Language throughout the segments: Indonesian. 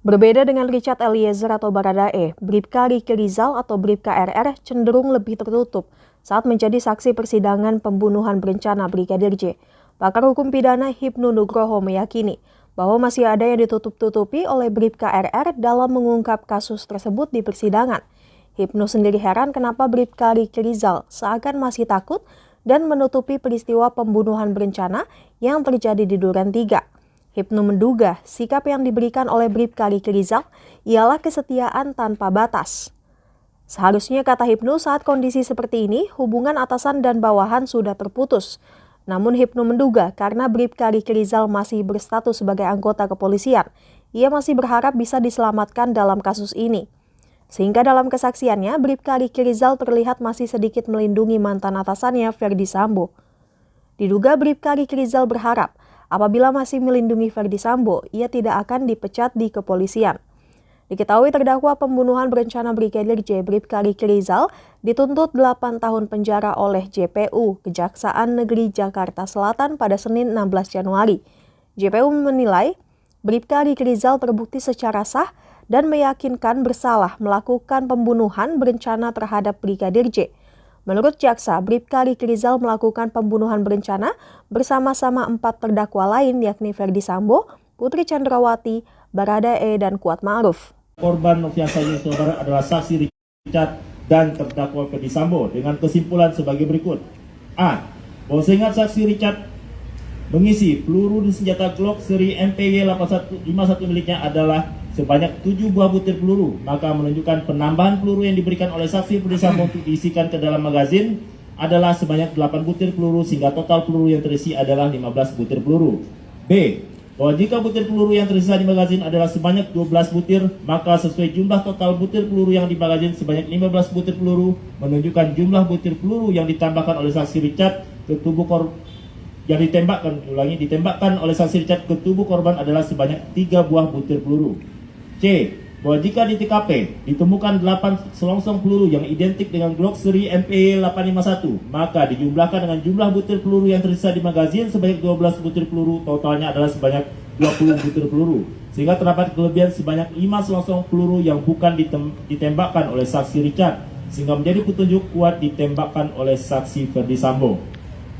Berbeda dengan Richard Eliezer atau Baradae, Bribka Riki Rizal atau Bribka RR cenderung lebih tertutup saat menjadi saksi persidangan pembunuhan berencana Brigadir J. Pakar hukum pidana Hipnu Nugroho meyakini bahwa masih ada yang ditutup-tutupi oleh Bribka RR dalam mengungkap kasus tersebut di persidangan. Hipnu sendiri heran kenapa Bribka Riki Rizal seakan masih takut dan menutupi peristiwa pembunuhan berencana yang terjadi di Duren 3. Hipnu menduga sikap yang diberikan oleh Bribka Riki Rizal ialah kesetiaan tanpa batas. Seharusnya, kata Hipnu, saat kondisi seperti ini, hubungan atasan dan bawahan sudah terputus. Namun Hipnu menduga karena Bribka Riki Rizal masih berstatus sebagai anggota kepolisian, ia masih berharap bisa diselamatkan dalam kasus ini. Sehingga dalam kesaksiannya, Bribka Riki Rizal terlihat masih sedikit melindungi mantan atasannya Ferdy Sambo. Diduga Bribka Riki Rizal berharap apabila masih melindungi Ferdy Sambo, ia tidak akan dipecat di kepolisian. Diketahui terdakwa pembunuhan berencana Brigadir J. Bribka Riki Rizal dituntut 8 tahun penjara oleh JPU, Kejaksaan Negeri Jakarta Selatan pada Senin 16 Januari. JPU menilai Bribka Riki Rizal terbukti secara sah dan meyakinkan bersalah melakukan pembunuhan berencana terhadap Brigadir J. Menurut jaksa, Bribka Riki Rizal melakukan pembunuhan berencana bersama-sama 4 terdakwa lain yakni Ferdy Sambo, Putri Chandrawati, Baradae, dan Kuat Ma'ruf. Korban Noviasa Yosua Barat adalah saksi Richard dan terdakwa Ferdy Sambo dengan kesimpulan sebagai berikut. A. Bahwa seingat saksi Richard mengisi peluru di senjata Glock seri MPY 8151 miliknya adalah sebanyak 7 buah butir peluru, maka menunjukkan penambahan peluru yang diberikan oleh saksi Ferdy Sambo untuk diisikan ke dalam magazin adalah sebanyak 8 butir peluru sehingga total peluru yang terisi adalah 15 butir peluru. B. Bahwa jika butir peluru yang tersisa di magazin adalah sebanyak 12 butir, maka sesuai jumlah total butir peluru yang di magazin sebanyak 15 butir peluru menunjukkan jumlah butir peluru yang ditambahkan oleh saksi Richard ke tubuh ditembakkan oleh saksi Richard ke tubuh korban adalah sebanyak 3 buah butir peluru. C. Bahwa jika di TKP ditemukan 8 selongsong peluru yang identik dengan Glock seri MPY 851, maka dijumlahkan dengan jumlah butir peluru yang tersisa di magazin sebanyak 12 butir peluru, totalnya adalah sebanyak 20 butir peluru. Sehingga terdapat kelebihan sebanyak 5 selongsong peluru yang bukan ditembakkan oleh saksi Richard, sehingga menjadi petunjuk kuat ditembakkan oleh saksi Ferdy Sambo.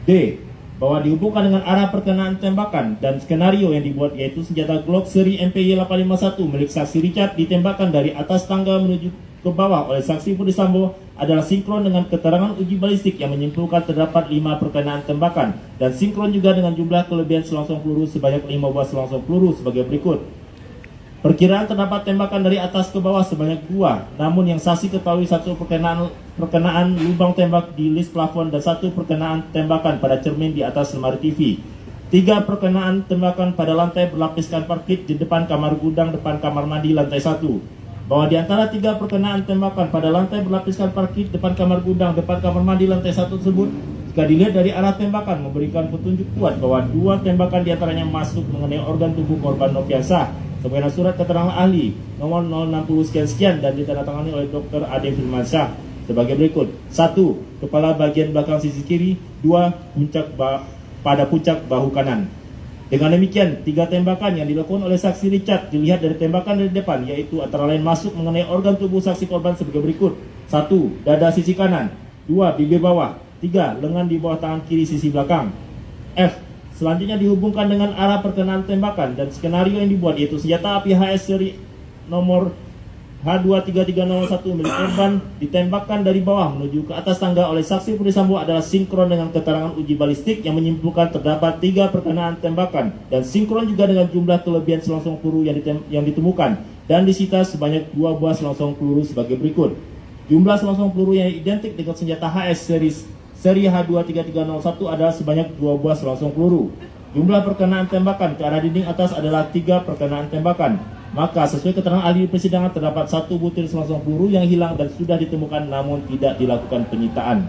D. Bahwa dihubungkan dengan arah perkenaan tembakan dan skenario yang dibuat, yaitu senjata Glock seri MPY 851 milik saksi Richard ditembakkan dari atas tangga menuju ke bawah oleh saksi Ferdy Sambo adalah sinkron dengan keterangan uji balistik yang menyimpulkan terdapat 5 perkenaan tembakan dan sinkron juga dengan jumlah kelebihan selongsong peluru sebanyak 5 buah selongsong peluru sebagai berikut. Perkiraan terdapat tembakan dari atas ke bawah sebanyak 2, namun yang saksi ketahui 1 perkenaan lubang tembak di list plafon dan 1 perkenaan tembakan pada cermin di atas lemari TV. 3 perkenaan tembakan pada lantai berlapiskan parkit di depan kamar gudang depan kamar mandi lantai 1. Bahwa di antara 3 perkenaan tembakan pada lantai berlapiskan parkit depan kamar gudang depan kamar mandi lantai 1 tersebut, jika dilihat dari arah tembakan memberikan petunjuk kuat bahwa 2 tembakan diantaranya masuk mengenai organ tubuh korban Noviasa sebagaimana surat keterangan ahli nomor 060 sekian dan ditandatangani oleh Dr. Ade Firmansyah sebagai berikut. 1. Kepala bagian belakang sisi kiri. 2. Pada puncak bahu kanan. Dengan demikian, 3 tembakan yang dilakukan oleh saksi Richard dilihat dari tembakan dari depan, yaitu antara lain masuk mengenai organ tubuh saksi korban sebagai berikut. 1. Dada sisi kanan. 2. Bibir bawah. 3. Lengan di bawah tangan kiri sisi belakang. F. Selanjutnya dihubungkan dengan arah perkenaan tembakan dan skenario yang dibuat, yaitu senjata api HS seri nomor H23301 milik korban ditembakkan dari bawah menuju ke atas tangga oleh saksi Ferdy Sambo adalah sinkron dengan keterangan uji balistik yang menyimpulkan terdapat 3 perkenaan tembakan dan sinkron juga dengan jumlah kelebihan selongsong peluru yang ditemukan dan disita sebanyak 2 buah selongsong peluru sebagai berikut. Jumlah selongsong peluru yang identik dengan senjata HS seri H23301 adalah sebanyak 2 buah selongsong peluru. Jumlah perkenaan tembakan ke arah dinding atas adalah 3 perkenaan tembakan. Maka sesuai keterangan ahli persidangan terdapat 1 butir selongsong peluru yang hilang dan sudah ditemukan namun tidak dilakukan penyitaan.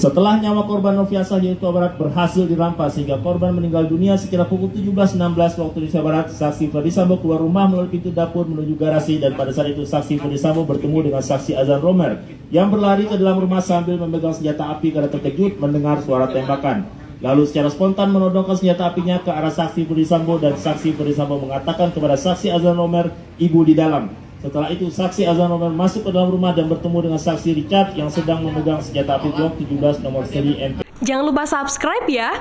Setelah nyawa korban Noviasa Yosua Barat berhasil dirampas sehingga korban meninggal dunia sekitar pukul 17.16 waktu Indonesia Barat, saksi Ferdy Sambo keluar rumah melalui pintu dapur menuju garasi dan pada saat itu saksi Ferdy Sambo bertemu dengan saksi Azan Romer yang berlari ke dalam rumah sambil memegang senjata api karena terkejut mendengar suara tembakan. lalu secara spontan menodongkan senjata apinya ke arah saksi Ferdisambo dan saksi Ferdisambo mengatakan kepada saksi Azan Romer, ibu di dalam. Setelah itu saksi Azan Romer masuk ke dalam rumah dan bertemu dengan saksi Richard yang sedang memegang senjata api Glock 17 nomor seri MP. Jangan lupa subscribe ya.